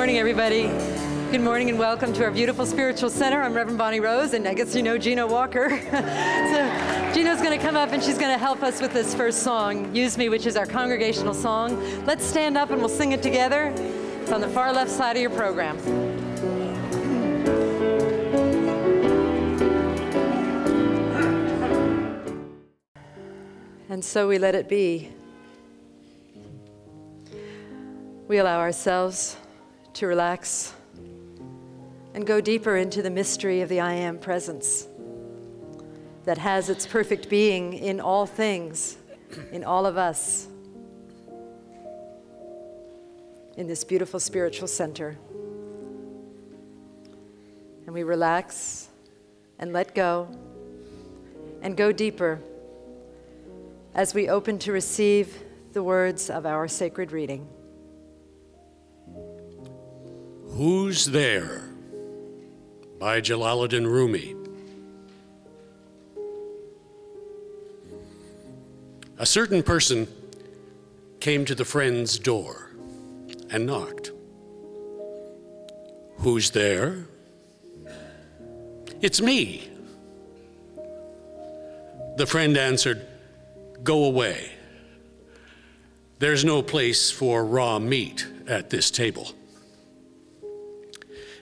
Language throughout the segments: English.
morning, everybody. Good morning and welcome to our beautiful spiritual center. I'm Reverend Bonnie Rose, and I guess you know Gino Walker. So Gino's going to come up and she's going to help us with this first song, Use Me, which is our congregational song. Let's stand up and we'll sing it together. It's on the far left side of your program. And so we let it be. We allow ourselves to relax and go deeper into the mystery of the I Am presence that has its perfect being in all things, in all of us, in this beautiful spiritual center. And we relax and let go and go deeper as we open to receive the words of our sacred reading. Who's There? By Jalaluddin Rumi. A certain person came to the friend's door and knocked. Who's there? It's me. The friend answered, Go away. There's no place for raw meat at this table.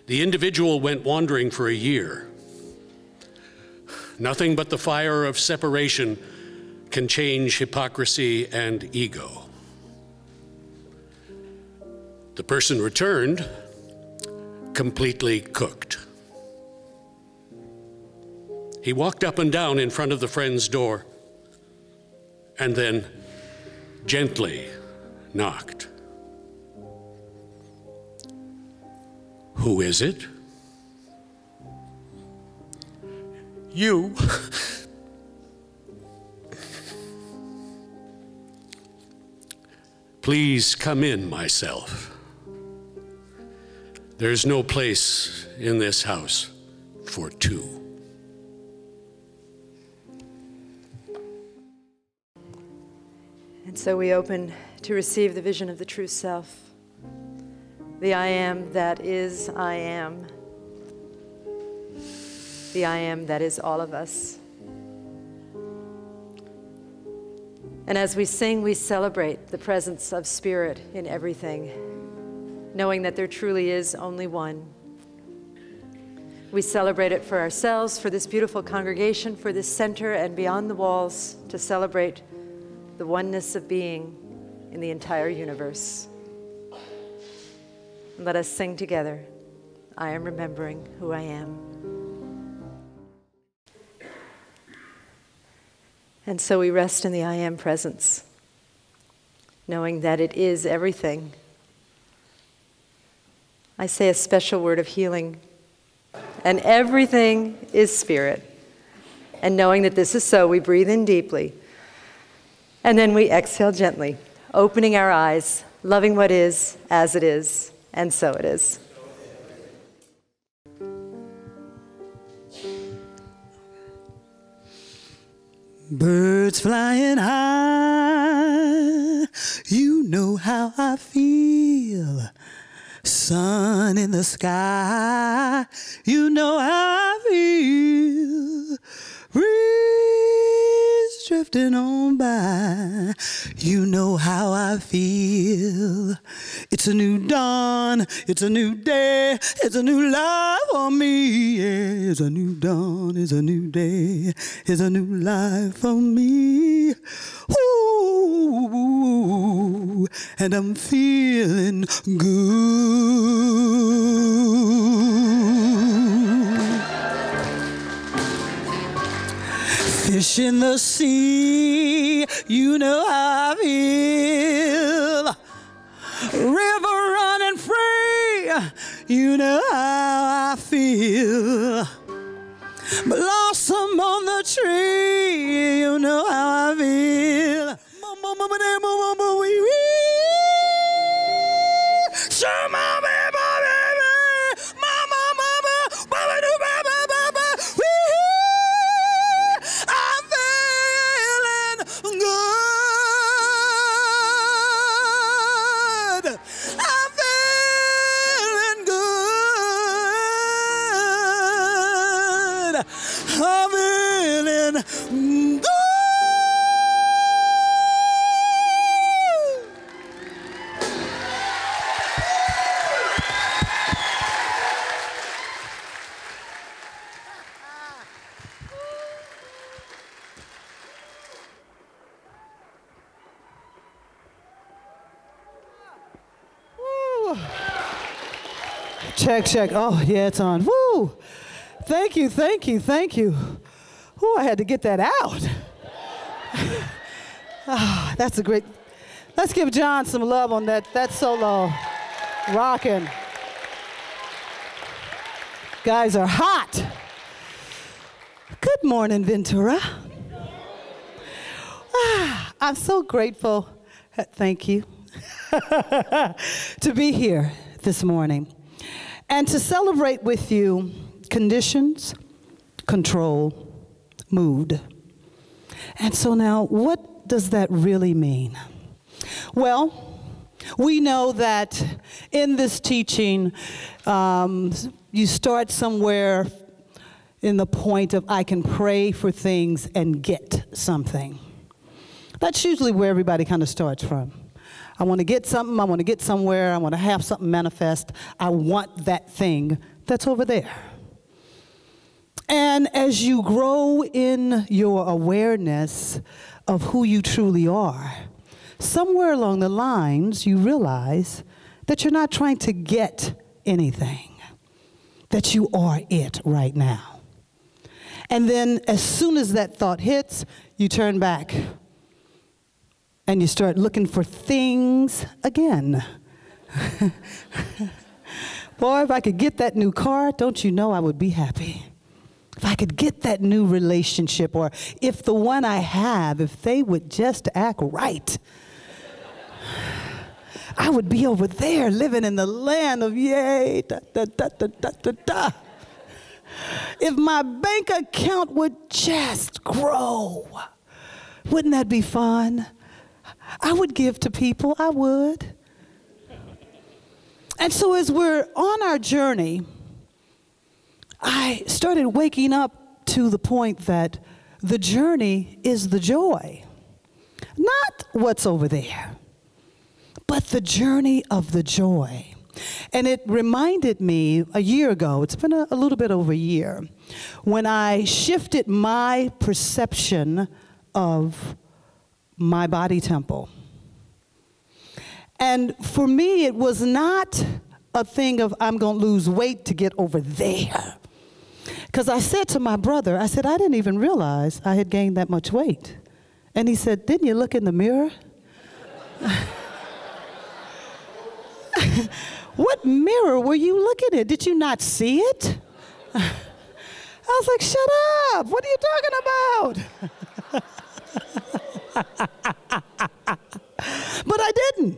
The individual went wandering for a year. Nothing but the fire of separation can change hypocrisy and ego. The person returned, completely cooked. He walked up and down in front of the friend's door and then gently knocked. Who is it? You. Please come in, myself. There's no place in this house for two. And so we open to receive the vision of the true self. The I am that is I am. The I am that is all of us. And as we sing, we celebrate the presence of spirit in everything, knowing that there truly is only one. We celebrate it for ourselves, for this beautiful congregation, for this center, and beyond the walls, to celebrate the oneness of being in the entire universe. Let us sing together, I am remembering who I am. And so we rest in the I am presence, knowing that it is everything. I say a special word of healing, and everything is spirit. And knowing that this is so, we breathe in deeply, and then we exhale gently, opening our eyes, loving what is as it is. And so it is. Birds flying high, you know how I feel. Sun in the sky, you know how I feel. Breeze drifting on by, you know how I feel. It's a new dawn, it's a new day, it's a new life for me. Yeah, it's a new dawn, it's a new day, it's a new life for me. Ooh, and I'm feeling good. Fish in the sea, you know how I feel. River running free, you know how I feel. Blossom on the tree, you know how I feel. I'm feeling good. I'm feeling Check, check. Oh, yeah, it's on. Woo! Thank you, thank you, thank you. Woo, I had to get that out. Oh, that's a great. Let's give John some love on that solo. Rockin'. Guys are hot. Good morning, Ventura. I'm so grateful. Thank you. To be here this morning and to celebrate with you conditions, control, mood. And so now, what does that really mean? Well, we know that in this teaching, you start somewhere in the point of I can pray for things and get something. That's usually where everybody kind of starts from. I want to get something, I want to get somewhere, I want to have something manifest, I want that thing that's over there. And as you grow in your awareness of who you truly are, somewhere along the lines you realize that you're not trying to get anything, that you are it right now. And then as soon as that thought hits, you turn back and you start looking for things again. Boy, if I could get that new car, don't you know I would be happy. If I could get that new relationship, or if the one I have, if they would just act right, I would be over there living in the land of yay, da, da, da, da, da, da, da. If my bank account would just grow, wouldn't that be fun? I would give to people, I would. And so as we're on our journey, I started waking up to the point that the journey is the joy. Not what's over there, but the journey of the joy. And it reminded me a year ago, it's been a little bit over a year, when I shifted my perception of my body temple. And for me, it was not a thing of I'm going to lose weight to get over there. Because I said to my brother, I said, I didn't even realize I had gained that much weight. And he said, didn't you look in the mirror? What mirror were you looking at? Did you not see it? I was like, shut up. What are you talking about? But I didn't.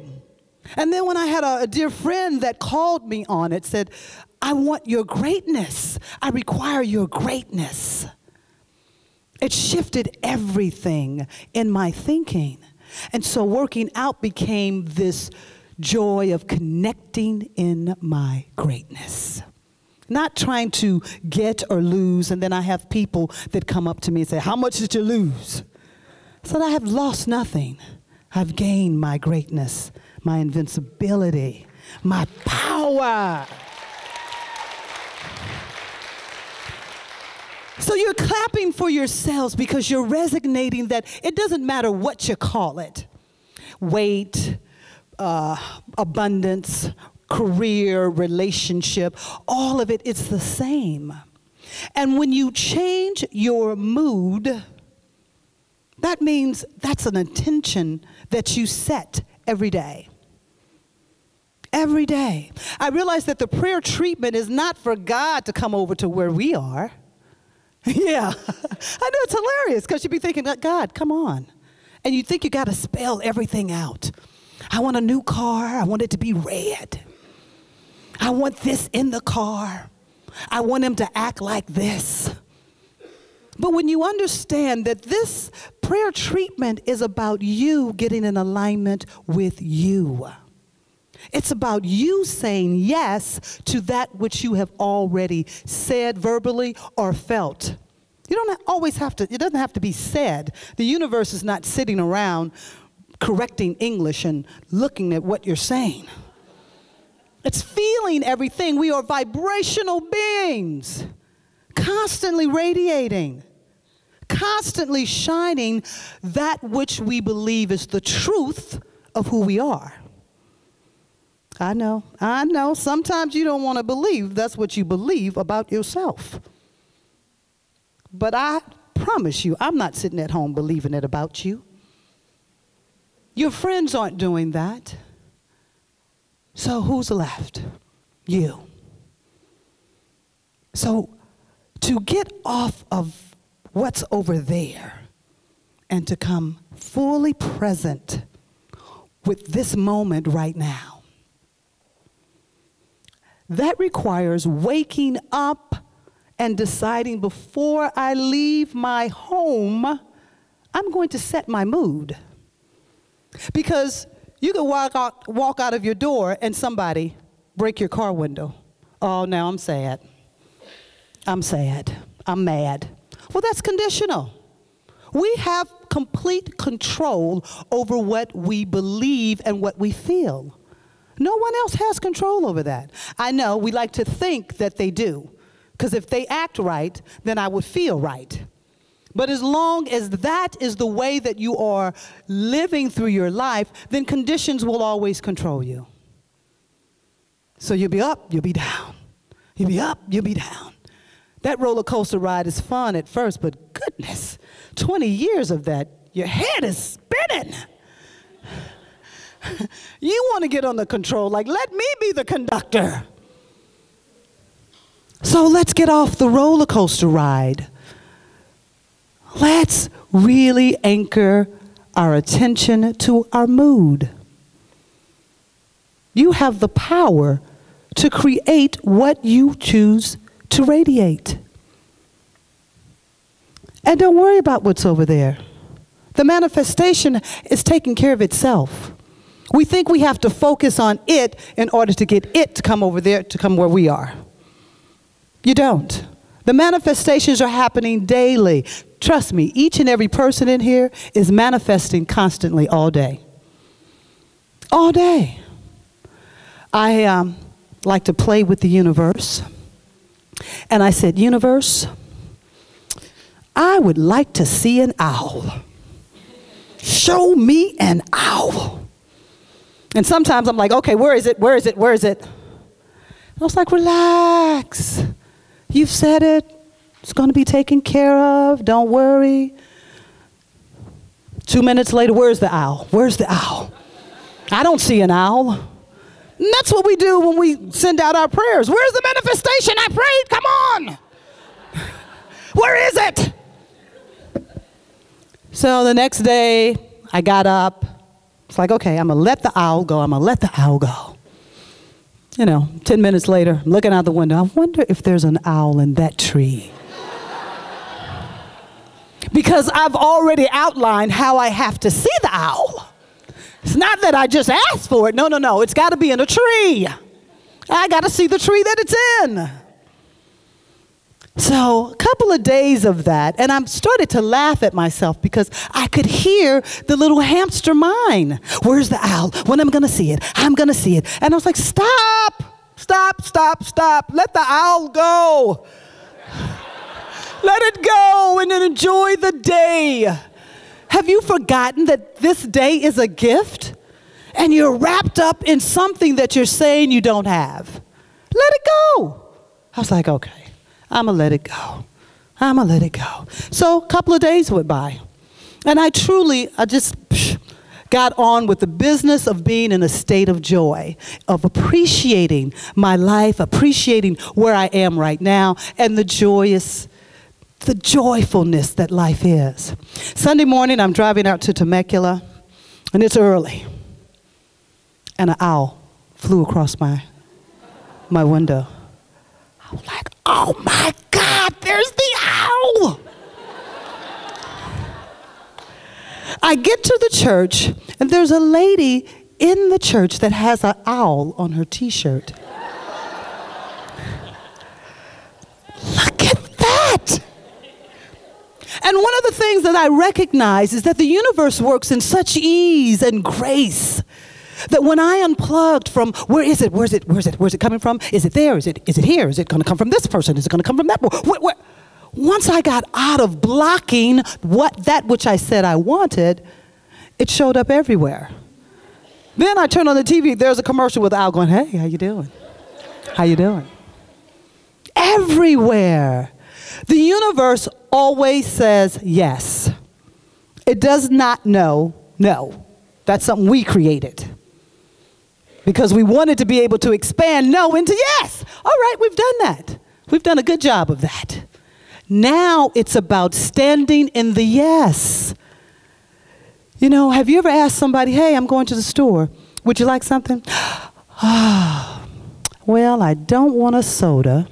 And then when I had a dear friend that called me on it, said, I want your greatness. I require your greatness. It shifted everything in my thinking. And so working out became this joy of connecting in my greatness. Not trying to get or lose, and then I have people that come up to me and say, how much did you lose? I said, I have lost nothing. I've gained my greatness, my invincibility, my power. So you're clapping for yourselves because you're resonating that it doesn't matter what you call it. Weight, abundance, career, relationship, all of it, it's the same. And when you change your mood, that means that's an intention that you set every day. Every day. I realize that the prayer treatment is not for God to come over to where we are. Yeah, I know it's hilarious because you'd be thinking, God, come on. And you think you got to spell everything out. I want a new car. I want it to be red. I want this in the car. I want him to act like this. But when you understand that this prayer treatment is about you getting in alignment with you. It's about you saying yes to that which you have already said verbally or felt You don't always have to, it doesn't have to be said. The universe is not sitting around correcting English and looking at what you're saying. It's feeling everything. We are vibrational beings, constantly radiating, constantly shining that which we believe is the truth of who we are. I know. Sometimes you don't want to believe that's what you believe about yourself. But I promise you, I'm not sitting at home believing it about you. Your friends aren't doing that. So who's left? You. So to get off of what's over there and to come fully present with this moment right now, that requires waking up and deciding before I leave my home, I'm going to set my mood. Because you could walk out of your door and somebody break your car window. Oh, now I'm sad. I'm sad. I'm mad. Well, that's conditional. We have complete control over what we believe and what we feel. No one else has control over that. I know we like to think that they do, because if they act right, then I would feel right. But as long as that is the way that you are living through your life, then conditions will always control you. So you'll be up, you'll be down. You'll be up, you'll be down. That roller coaster ride is fun at first, but goodness, 20 years of that, your head is spinning. You want to get on the control, like, let me be the conductor. So let's get off the roller coaster ride. Let's really anchor our attention to our mood. You have the power to create what you choose to radiate. And don't worry about what's over there. The manifestation is taking care of itself. We think we have to focus on it in order to get it to come over there, to come where we are. You don't. The manifestations are happening daily. Trust me, each and every person in here is manifesting constantly all day. All day. I like to play with the universe. And I said, universe, I would like to see an owl. Show me an owl. And sometimes I'm like, okay, where is it? Where is it? Where is it? And I was like, relax. You've said it. It's going to be taken care of. Don't worry. 2 minutes later, where's the owl? Where's the owl? I don't see an owl. And that's what we do when we send out our prayers. Where's the manifestation? I prayed. Come on. Where is it? So the next day, I got up. It's like, okay, I'm going to let the owl go. I'm going to let the owl go. 10 minutes later, I'm looking out the window. I wonder if there's an owl in that tree. Because I've already outlined how I have to see the owl. It's not that I just asked for it. No. It's got to be in a tree. I got to see the tree that it's in. So a couple of days of that, and I started to laugh at myself because I could hear the little hamster mind. Where's the owl? When am I going to see it? I'm going to see it. And I was like, stop. Let the owl go. Let it go and then enjoy the day. Have you forgotten that this day is a gift? And you're wrapped up in something that you're saying you don't have. Let it go. I was like, okay. I'm going to let it go. So a couple of days went by. And I just got on with the business of being in a state of joy, of appreciating my life, appreciating where I am right now, and the joyfulness that life is. Sunday morning, I'm driving out to Temecula, and it's early. And an owl flew across my window. I was like, oh my God, there's the owl. I get to the church, and there's a lady in the church that has an owl on her t-shirt. Look at that. things that I recognize is that the universe works in such ease and grace that when I unplugged from where's it coming from? Is it there? Is it here? Is it going to come from this person? Is it going to come from that? Once I got out of blocking that which I said I wanted, it showed up everywhere. Then I turn on the TV, there's a commercial with Al going, hey, how you doing? How you doing? Everywhere. The universe always says yes. It does not know no. That's something we created. Because we wanted to be able to expand no into yes. All right, we've done that. We've done a good job of that. Now it's about standing in the yes. You know, have you ever asked somebody, hey, I'm going to the store. Would you like something? Well, I don't want a soda.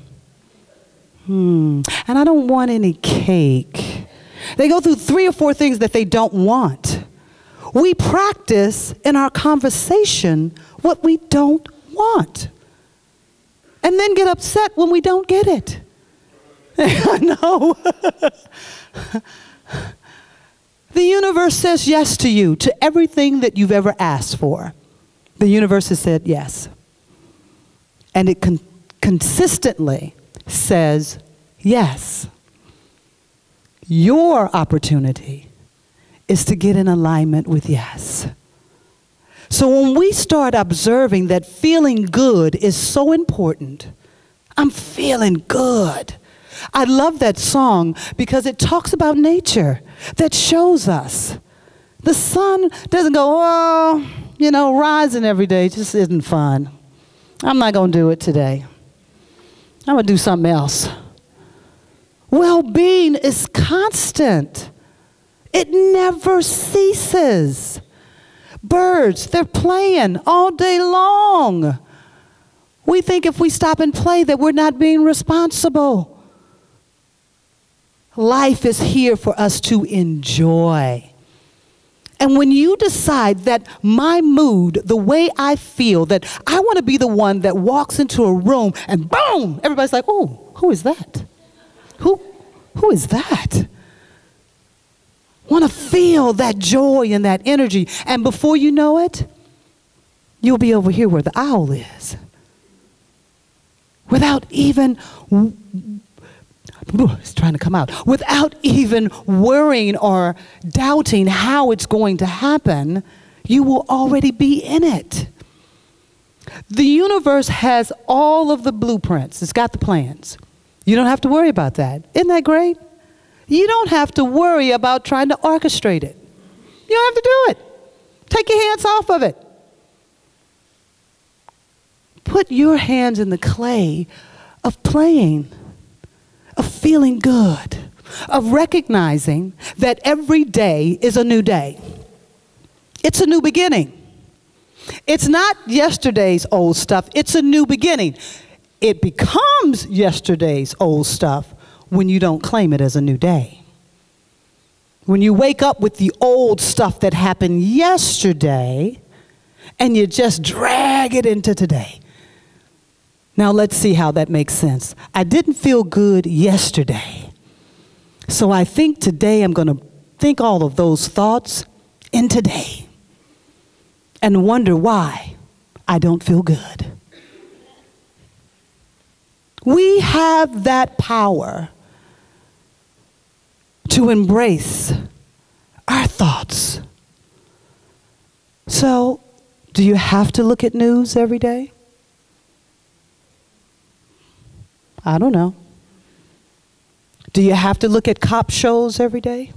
And I don't want any cake. They go through 3 or 4 things that they don't want. We practice in our conversation what we don't want. And then get upset when we don't get it. I know. The universe says yes to you, to everything that you've ever asked for. The universe has said yes. And it consistently says yes. Your opportunity is to get in alignment with yes. So when we start observing that feeling good is so important, I'm feeling good. I love that song because it talks about nature that shows us. The sun doesn't go, oh, you know, rising every day just isn't fun. I'm not going to do it today. I'm going to do something else. Well-being is constant. It never ceases. Birds, they're playing all day long. We think if we stop and play that we're not being responsible. Life is here for us to enjoy. And when you decide that my mood, the way I feel, that I want to be the one that walks into a room and boom, everybody's like, oh, who is that? Who is that? Want to feel that joy and that energy. And before you know it, you'll be over here where the owl is. Without even, it's trying to come out, without even worrying or doubting how it's going to happen, you will already be in it. The universe has all of the blueprints. It's got the plans. You don't have to worry about that. Isn't that great? You don't have to worry about trying to orchestrate it. You don't have to do it. Take your hands off of it. Put your hands in the clay of playing, of feeling good, of recognizing that every day is a new day. It's a new beginning. It's not yesterday's old stuff. It's a new beginning. It becomes yesterday's old stuff when you don't claim it as a new day. When you wake up with the old stuff that happened yesterday and you just drag it into today. Now let's see how that makes sense. I didn't feel good yesterday. So I think today I'm going to think all of those thoughts in today and wonder why I don't feel good. We have that power to embrace our thoughts. So, do you have to look at news every day? I don't know. Do you have to look at cop shows every day?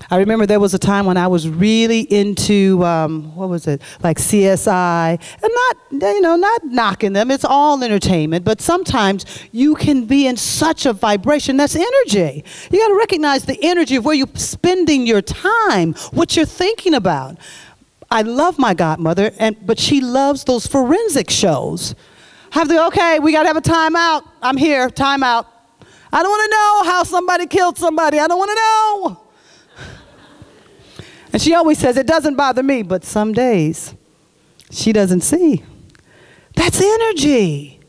I remember there was a time when I was really into, what was it, like CSI, and not knocking them, it's all entertainment, but sometimes you can be in such a vibration, that's energy. You gotta recognize the energy of where you're spending your time, what you're thinking about. I love my godmother, but she loves those forensic shows. Okay, we gotta have a timeout. I'm here, timeout. I don't wanna know how somebody killed somebody, I don't wanna know. And she always says, it doesn't bother me, but some days she doesn't see. That's energy.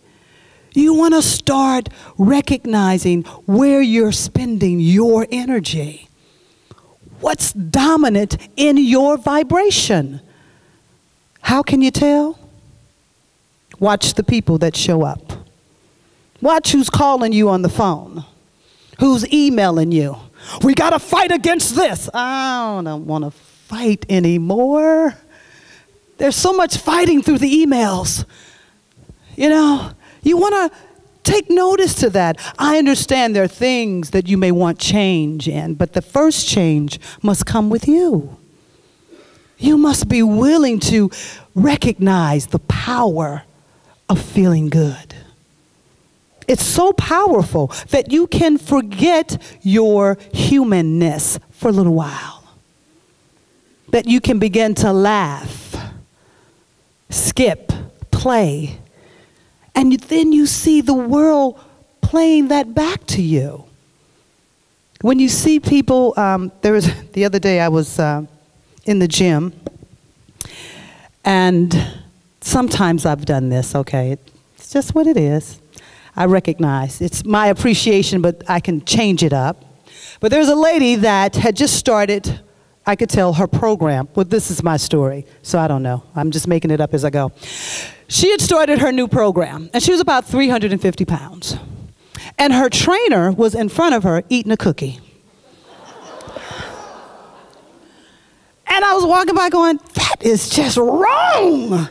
You want to start recognizing where you're spending your energy. What's dominant in your vibration? How can you tell? Watch the people that show up. Watch who's calling you on the phone, who's emailing you. We got to fight against this. I don't want to fight anymore. There's so much fighting through the emails. You know, you want to take notice to that. I understand there are things that you may want change in, but the first change must come with you. You must be willing to recognize the power of feeling good. It's so powerful that you can forget your humanness for a little while. That you can begin to laugh, skip, play, and then you see the world playing that back to you. When you see people, the other day I was in the gym, and sometimes I've done this, okay? It's just what it is. I recognize it's my appreciation, but I can change it up. But there's a lady that had just started, I could tell, her program. Well, this is my story, so I don't know. I'm just making it up as I go. She had started her new program, and she was about 350 pounds. And her trainer was in front of her eating a cookie. And I was walking by going, that is just wrong.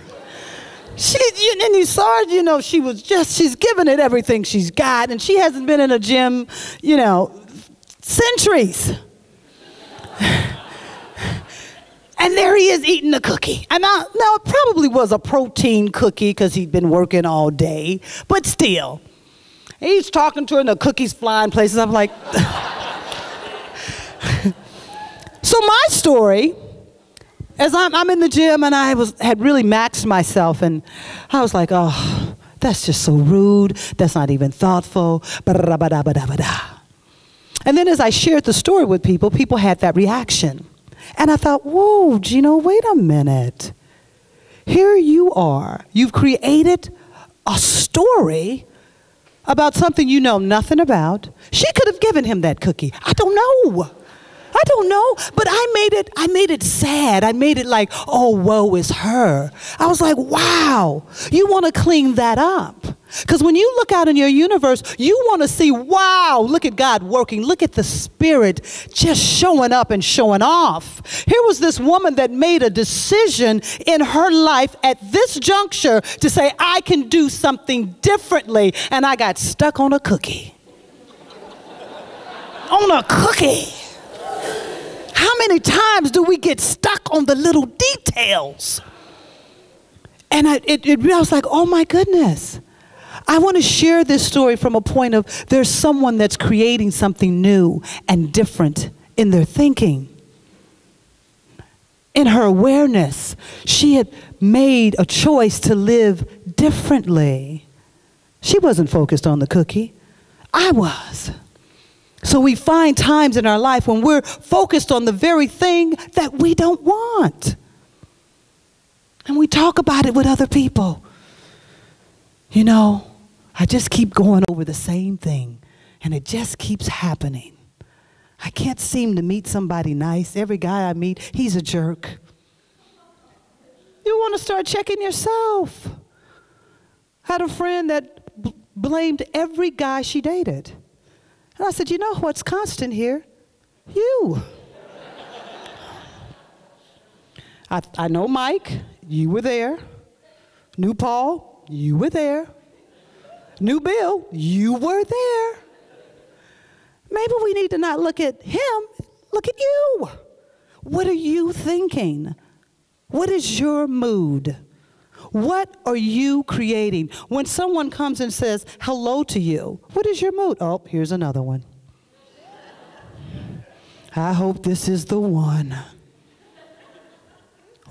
And you saw her, you know, she's giving it everything she's got, and she hasn't been in a gym, you know, centuries. And there he is eating a cookie. And now it probably was a protein cookie because he'd been working all day, but still. He's talking to her and the cookie's flying places. I'm like, so my story, as I'm in the gym and I had really maxed myself, and I was like, oh, that's just so rude. That's not even thoughtful. And then as I shared the story with people, people had that reaction. And I thought, whoa, Gino, wait a minute. Here you are. You've created a story about something you know nothing about. She could have given him that cookie. I don't know. But I made it sad. I made it like, oh, woe is her. I was like, wow, you want to clean that up. Because when you look out in your universe, you want to see, wow, look at God working. Look at the Spirit just showing up and showing off. Here was this woman that made a decision in her life at this juncture to say, I can do something differently. And I got stuck on a cookie. On a cookie. How many times do we get stuck on the little details? And I was like, oh my goodness. I want to share this story from a point of there's someone that's creating something new and different in their thinking. In her awareness, she had made a choice to live differently. She wasn't focused on the cookie. I was. So we find times in our life when we're focused on the very thing that we don't want. And we talk about it with other people. You know, I just keep going over the same thing, and it just keeps happening. I can't seem to meet somebody nice. Every guy I meet, he's a jerk. You want to start checking yourself. I had a friend that blamed every guy she dated. And I said, you know what's constant here? You. I know Mike, you were there. Knew Paul, you were there. Knew Bill, you were there. Maybe we need to not look at him, look at you. What are you thinking? What is your mood? What are you creating? When someone comes and says hello to you, what is your mood? Oh, here's another one. I hope this is the one.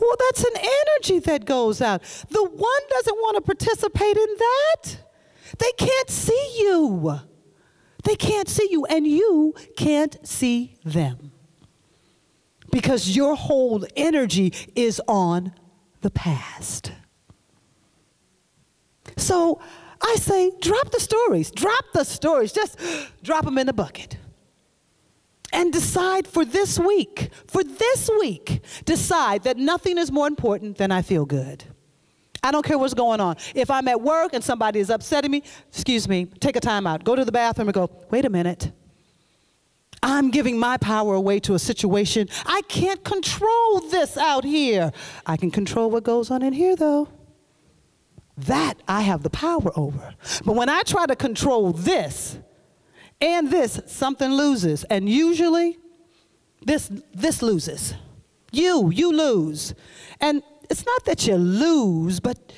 Well, that's an energy that goes out. The one doesn't want to participate in that. They can't see you. They can't see you, and you can't see them. Because your whole energy is on the past. So I say, drop the stories. Drop the stories. Just drop them in the bucket. And decide for this week, decide that nothing is more important than I feel good. I don't care what's going on. If I'm at work and somebody is upsetting me, excuse me, take a time out. Go to the bathroom and go, wait a minute. I'm giving my power away to a situation. I can't control this out here. I can control what goes on in here, though. That I have the power over. But when I try to control this and this, something loses. And usually, this loses. You lose. And it's not that you lose, but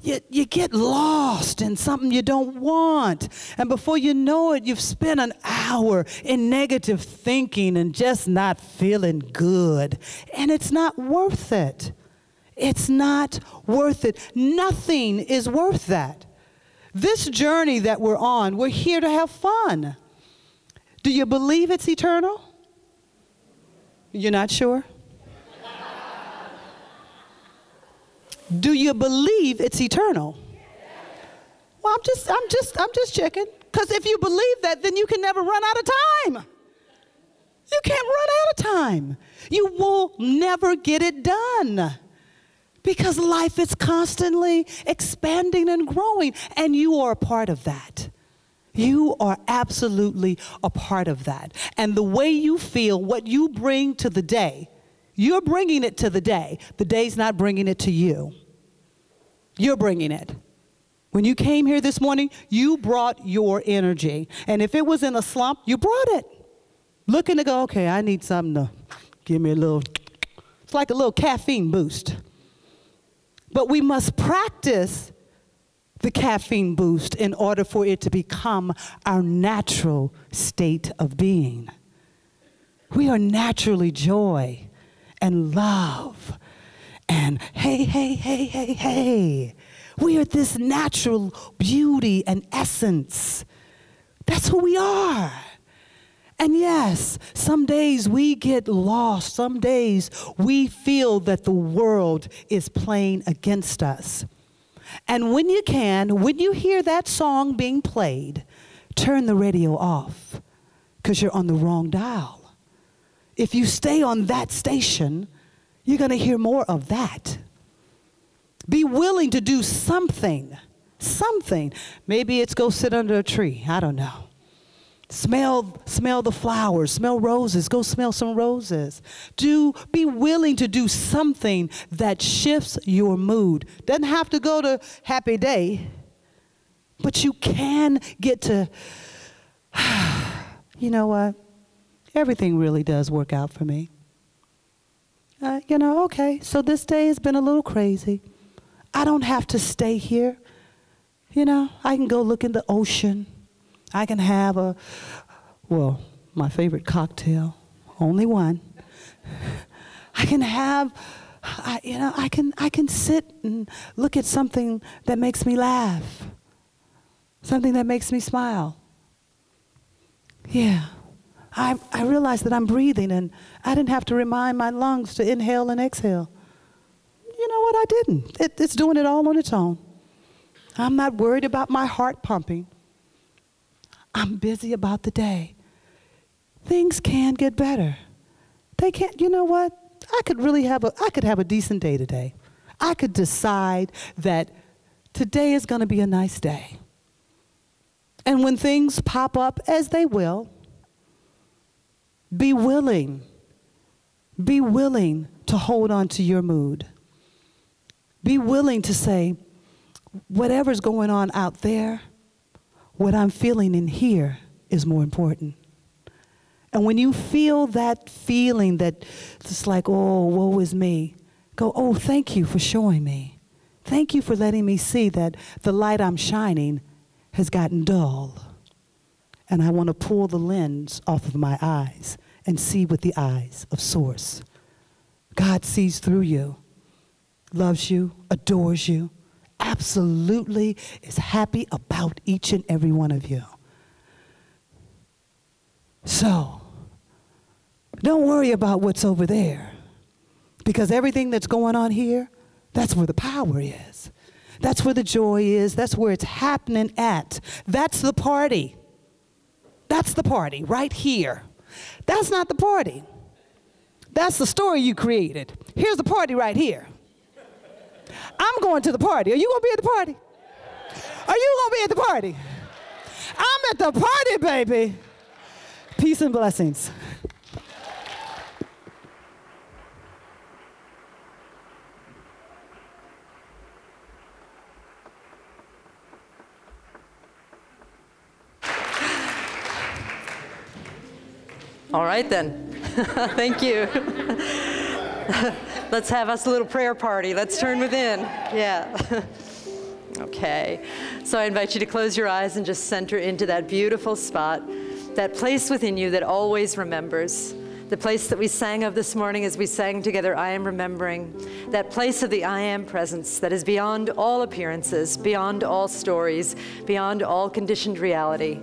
you get lost in something you don't want. And before you know it, you've spent an hour in negative thinking and just not feeling good. And it's not worth it. It's not worth it. Nothing is worth that. This journey that we're on, we're here to have fun. Do you believe it's eternal? You're not sure? Do you believe it's eternal? Well, I'm just checking. Because if you believe that, then you can never run out of time. You can't run out of time. You will never get it done. Because life is constantly expanding and growing, and you are a part of that. You are absolutely a part of that. And the way you feel, what you bring to the day, you're bringing it to the day. The day's not bringing it to you. You're bringing it. When you came here this morning, you brought your energy. And if it was in a slump, you brought it. Looking to go, okay, I need something to give me a little, it's like a little caffeine boost. But we must practice the caffeine boost in order for it to become our natural state of being. We are naturally joy and love and hey. We are this natural beauty and essence. That's who we are. And yes, some days we get lost. Some days we feel that the world is playing against us. And when you can, when you hear that song being played, turn the radio off because you're on the wrong dial. If you stay on that station, you're going to hear more of that. Be willing to do something. Maybe it's go sit under a tree. I don't know. Smell the flowers, smell roses, go smell some roses. Be willing to do something that shifts your mood. Doesn't have to go to happy day, but you can get to, you know what? Everything really does work out for me. Okay, so this day has been a little crazy. I don't have to stay here. I can go look in the ocean. I can have my favorite cocktail, only one. I can have, I can sit and look at something that makes me laugh, something that makes me smile. Yeah, I realized that I'm breathing and I didn't have to remind my lungs to inhale and exhale. You know what, I didn't. It's doing it all on its own. I'm not worried about my heart pumping. I'm busy about the day. Things can get better. They can't, you know what? I could have a decent day today. I could decide that today is going to be a nice day. And when things pop up, as they will, be willing to hold on to your mood. Be willing to say, whatever's going on out there, what I'm feeling in here is more important. And when you feel that feeling that it's like, oh, woe is me, go, oh, thank you for showing me. Thank you for letting me see that the light I'm shining has gotten dull. And I want to pull the lens off of my eyes and see with the eyes of Source. God sees through you, loves you, adores you, absolutely is happy about each and every one of you. So, don't worry about what's over there, because everything that's going on here, that's where the power is. That's where the joy is. That's where it's happening at. That's the party. That's the party right here. That's not the party. That's the story you created. Here's the party right here. I'm going to the party. Are you going to be at the party? Are you going to be at the party? I'm at the party, baby. Peace and blessings. All right, then. Thank you. Let's have us a little prayer party. Let's turn within. Yeah. Okay. So I invite you to close your eyes and just center into that beautiful spot, that place within you that always remembers, the place that we sang of this morning as we sang together, I am remembering, that place of the I am presence that is beyond all appearances, beyond all stories, beyond all conditioned reality.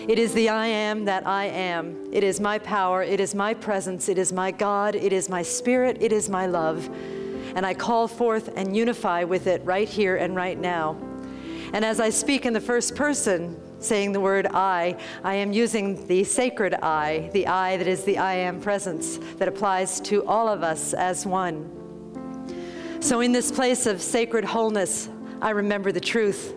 It is the I am that I am. It is my power. It is my presence. It is my God. It is my spirit. It is my love. And I call forth and unify with it right here and right now. And as I speak in the first person, saying the word I am using the sacred I, the I that is the I am presence that applies to all of us as one. So in this place of sacred wholeness, I remember the truth.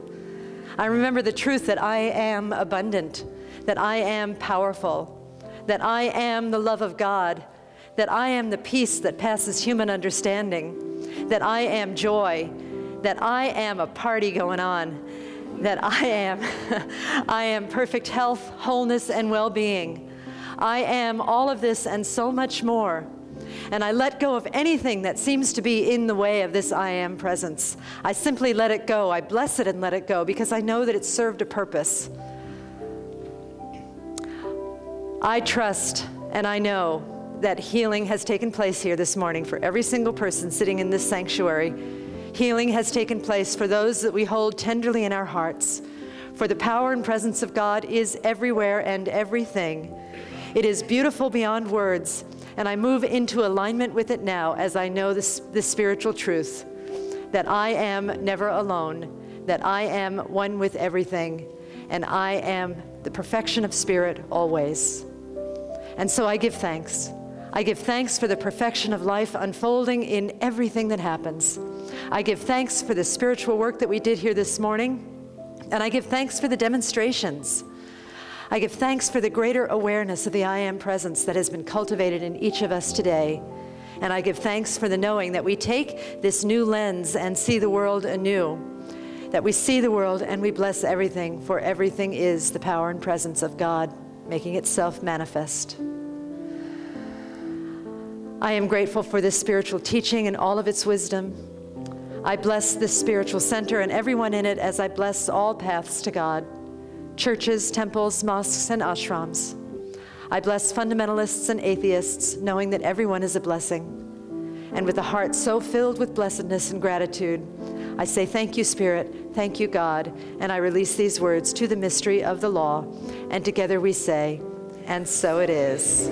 I remember the truth that I am abundant, that I am powerful, that I am the love of God, that I am the peace that passes human understanding, that I am joy, that I am a party going on, that I am perfect health, wholeness, and well-being. I am all of this and so much more. And I let go of anything that seems to be in the way of this I am presence. I simply let it go. I bless it and let it go because I know that it served a purpose. I trust and I know that healing has taken place here this morning for every single person sitting in this sanctuary. Healing has taken place for those that we hold tenderly in our hearts. For the power and presence of God is everywhere and everything. It is beautiful beyond words, and I move into alignment with it now as I know this spiritual truth, that I am never alone, that I am one with everything, and I am the perfection of spirit always. And so I give thanks. I give thanks for the perfection of life unfolding in everything that happens. I give thanks for the spiritual work that we did here this morning, and I give thanks for the demonstrations. I give thanks for the greater awareness of the I am presence that has been cultivated in each of us today. And I give thanks for the knowing that we take this new lens and see the world anew, that we see the world and we bless everything, for everything is the power and presence of God making itself manifest. I am grateful for this spiritual teaching and all of its wisdom. I bless this spiritual center and everyone in it as I bless all paths to God, churches, temples, mosques, and ashrams. I bless fundamentalists and atheists, knowing that everyone is a blessing. And with a heart so filled with blessedness and gratitude, I say thank you, Spirit, thank you, God, and I release these words to the mystery of the law, and together we say, and so it is.